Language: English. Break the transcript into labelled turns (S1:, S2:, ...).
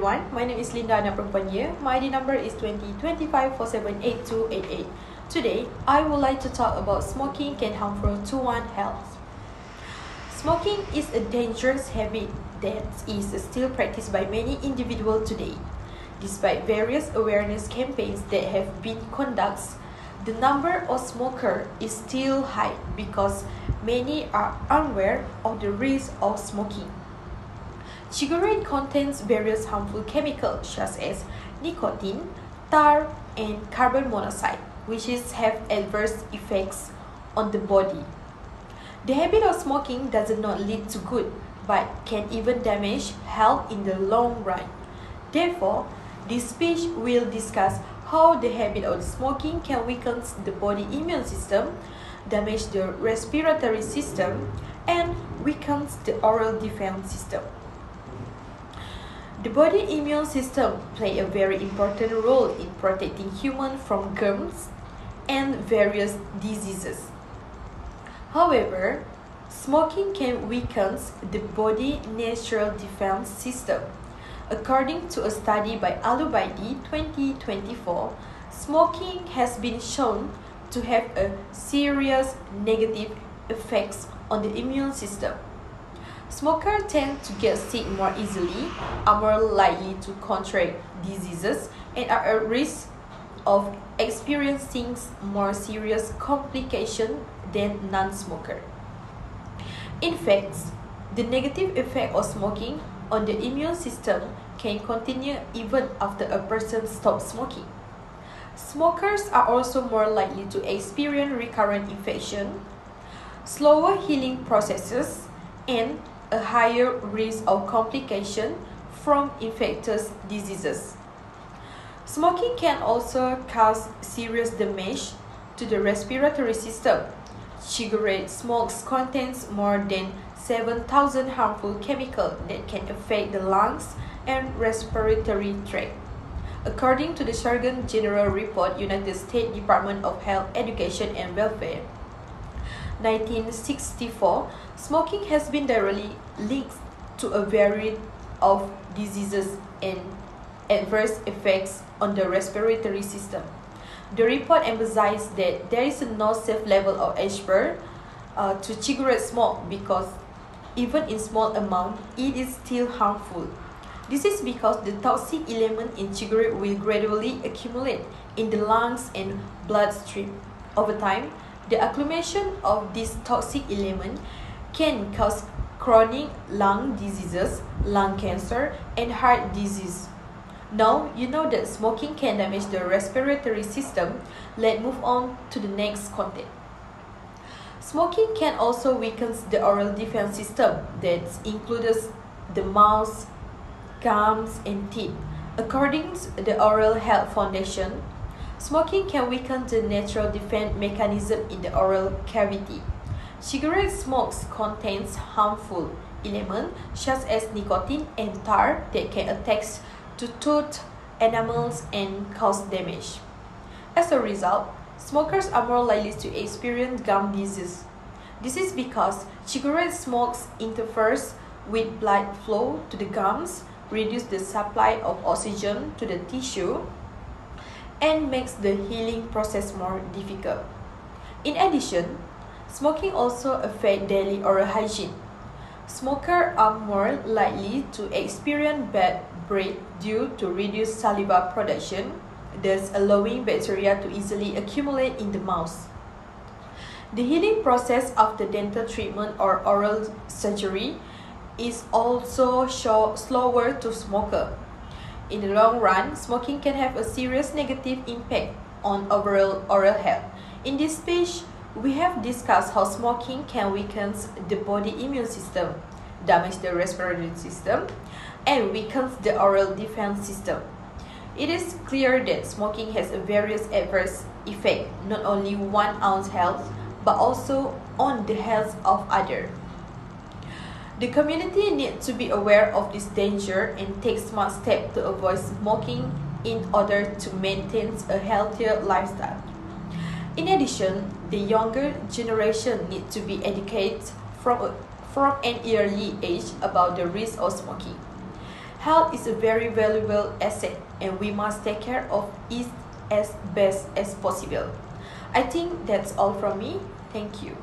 S1: everyone, my name is Linda Ana Perempuan Ye. My ID number is 2025478288. Today, I would like to talk about smoking can harmful to one's health. Smoking is a dangerous habit that is still practiced by many individuals today. Despite various awareness campaigns that have been conducted, the number of smokers is still high because many are unaware of the risk of smoking. Cigarette contains various harmful chemicals such as nicotine, tar, and carbon monoxide, which have adverse effects on the body. The habit of smoking does not lead to good, but can even damage health in the long run. Therefore, this speech will discuss how the habit of smoking can weaken the body immune system, damage the respiratory system, and weakens the oral defense system. The body immune system plays a very important role in protecting humans from germs and various diseases. However, smoking can weaken the body's natural defense system. According to a study by Alubaidi 2024, smoking has been shown to have a serious negative effects on the immune system. Smokers tend to get sick more easily, are more likely to contract diseases, and are at risk of experiencing more serious complications than non-smokers. In fact, the negative effect of smoking on the immune system can continue even after a person stops smoking. Smokers are also more likely to experience recurrent infection, slower healing processes, and a higher risk of complication from infectious diseases. Smoking can also cause serious damage to the respiratory system. Cigarette smoke contains more than 7,000 harmful chemicals that can affect the lungs and respiratory tract. According to the Surgeon General Report, United States Department of Health, Education and Welfare, 1964, smoking has been directly linked to a variety of diseases and adverse effects on the respiratory system. The report emphasized that there is no safe level of exposure to cigarette smoke because even in small amount, it is still harmful. This is because the toxic element in cigarette will gradually accumulate in the lungs and bloodstream. Over time, the accumulation of this toxic element can cause chronic lung diseases, lung cancer, and heart disease. Now you know that smoking can damage the respiratory system. Let's move on to the next content. Smoking can also weaken the oral defense system that includes the mouth, gums, and teeth. According to the Oral Health Foundation, smoking can weaken the natural defense mechanism in the oral cavity. Cigarette smoke contains harmful elements such as nicotine and tar that can attach to tooth enamels and cause damage. As a result, smokers are more likely to experience gum disease. This is because cigarette smoke interferes with blood flow to the gums, reduces the supply of oxygen to the tissue, and makes the healing process more difficult. In addition, smoking also affects daily oral hygiene. Smokers are more likely to experience bad breath due to reduced saliva production, thus allowing bacteria to easily accumulate in the mouth. The healing process after dental treatment or oral surgery is also slower to smokers. In the long run, smoking can have a serious negative impact on overall oral health. In this speech, we have discussed how smoking can weaken the body immune system, damage the respiratory system, and weakens the oral defense system. It is clear that smoking has a various adverse effects, not only on one's health, but also on the health of others. The community needs to be aware of this danger and take smart steps to avoid smoking in order to maintain a healthier lifestyle. In addition, the younger generation needs to be educated from an early age about the risk of smoking. Health is a very valuable asset and we must take care of it as best as possible. I think that's all from me. Thank you.